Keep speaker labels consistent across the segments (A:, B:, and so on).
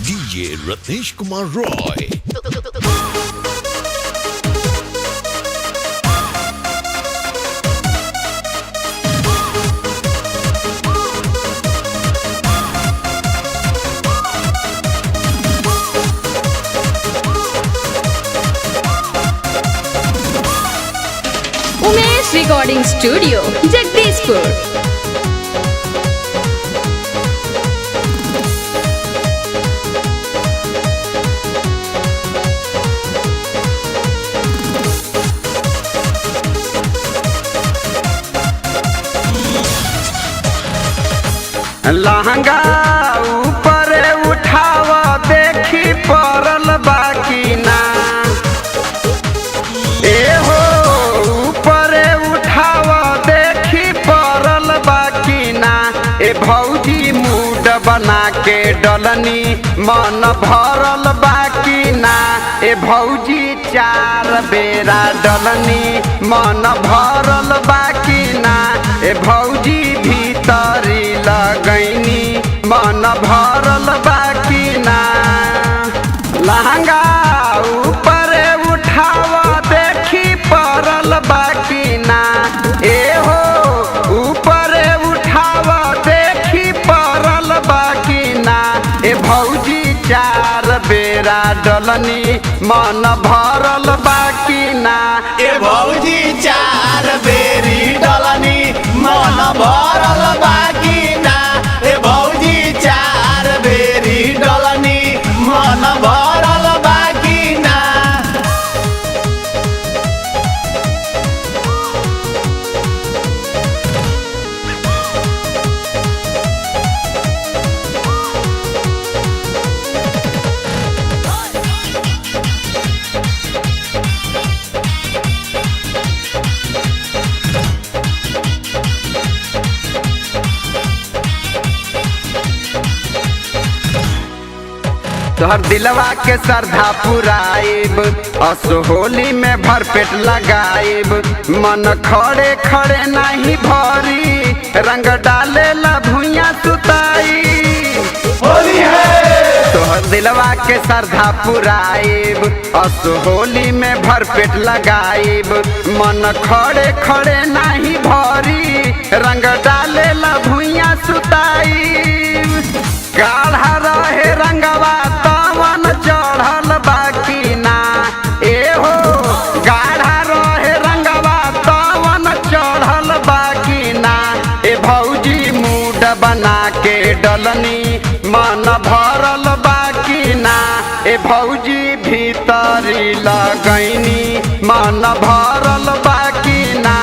A: DJ Ratnesh Kumar Roy.
B: Umesh recording studio Jagdishpur.
C: Lehenga ऊपर उठाव देखी पड़ल बाकी ना ए हो ऊपर उठाव देखी पड़ल बाकी ना ए भौजी मूड बना के डलनी मन भरल बाकी ना ए भौजी चार बेरा डलनी मन भरल बाकी ना ए भौजी भीतरी लगैनी मन भरल बाकी ना लहंगा ऊपर उठाव देखी पड़ल बाकी ना ए हो ऊपर उठाव देखी पड़ल बाकी ना ए भौजी चार बेरा डलनी मन भरल बाकी ना
D: ए भौजी चार बेरी डलनी मन भरल बाकी ना ए भौजी चार बेरी डलनी मन भरल बाकी ना
C: तोहर दिलवा के श्रद्धा पुराइब असो होली में भरपेट लगाइब मन खड़े खड़े नहीं भरी रंग डाले ला भुइया सुताई
D: होली है
C: तोहर दिलवा के श्रद्धा पुराइब असो होली में भरपेट लगाइब मन खड़े खड़े नहीं भरी रंग डाले ला भुइया सुताई गाढ़ा रहे रंगवा तवन चढ़ल बाकी ना ए हो गाढ़ा रहे रंगवा तवन चढ़ल बाकी ना ए भौजी मूड बना के डलनी मन भरल बाकी ना ए भौजी भीतरी लगैनी मन भरल बाकी ना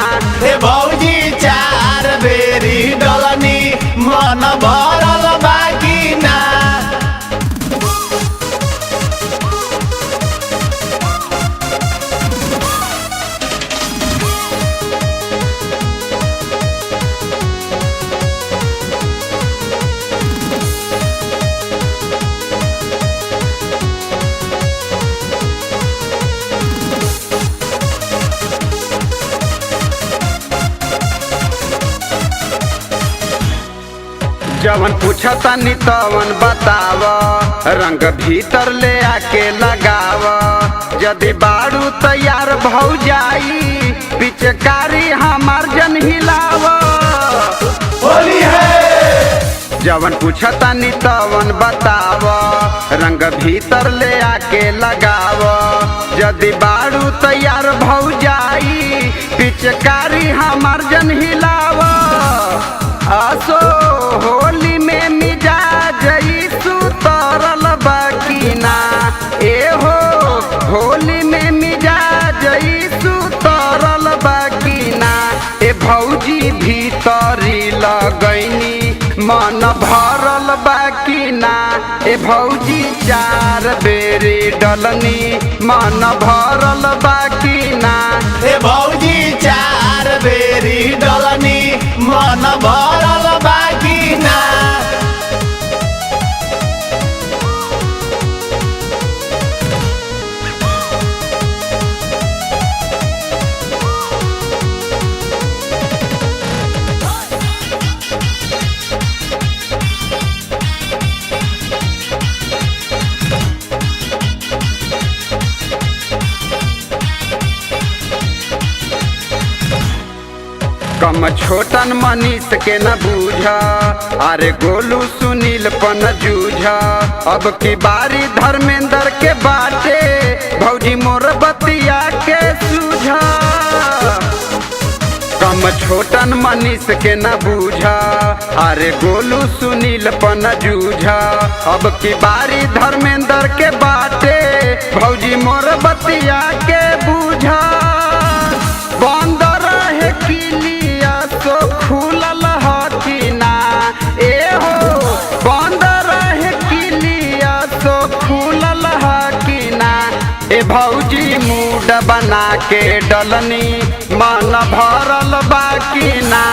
D: ए भौजी चार बेरी डलनी मन भरल बाकी ना
C: जवन पूछतनी तवन बताव रंग भीतर ले आके लगाव यदि बारू तैयार भौ जाई पिचकारी हमार जन हिलाव
D: होली है
C: जवन पूछतनी तवन बताव रंग भीतर ले आके लगाव यदि बारू तैयार भौ जाई पिचकारी हमार जन हिलाव आसो होली में मिजाज सुतरल बाकी ना ए हो होली में मिजाज सुतरल बाकी ना ए भौजी भीतरी लगैनी मन भरल बाकी ना ए भौजी चार बेरी डलनी मन भरल बाकी ना
D: ए भौजी चार बेरी डलनी मन भरल बाकी ना
C: कम छोटन मनीष के न बूझा, अरे गोलू सुनील पन जूझा। अब की बारी धर्मेंद्र के बाटे, भौजी मोर बतिया के सूझा। कम छोटन मनीष के न बूझा, अरे गोलू सुनील पन जूझा। अब की बारी धर्मेंद्र के बाटे, भौजी मोर बतिया के बूझा। बंद रहे किलिया सो खुलल हथिना, ए हो बंद रहे किलिया सो खुलल हकिना। ए भौजी मूड बना के डलनी, मन भरल बाकिना।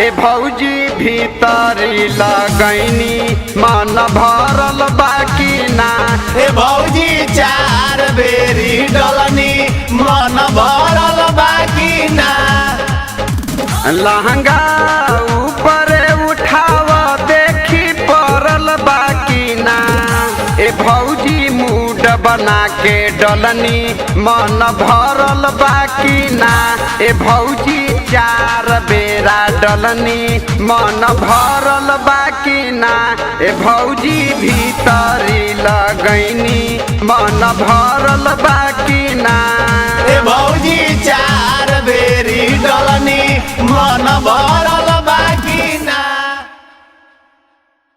C: ए भौजी भीतरी लगैनी, मन भरल बाकिना।
D: ए भौजी चार बेरी डलनी, मन भरल बाकी ना।
C: लहंगा ऊपर उठाव देखी परल बाकिना। ए भौजी मूड बना के डलनी, मन भरल बाकिना। ए भौजी चार बेरा डलनी, मन भरल बाकिना। ए भौजी भीतरी लगैनी, मन भरल बाकिना।
D: ए भौजी चार बेरी डलनी, मन भरल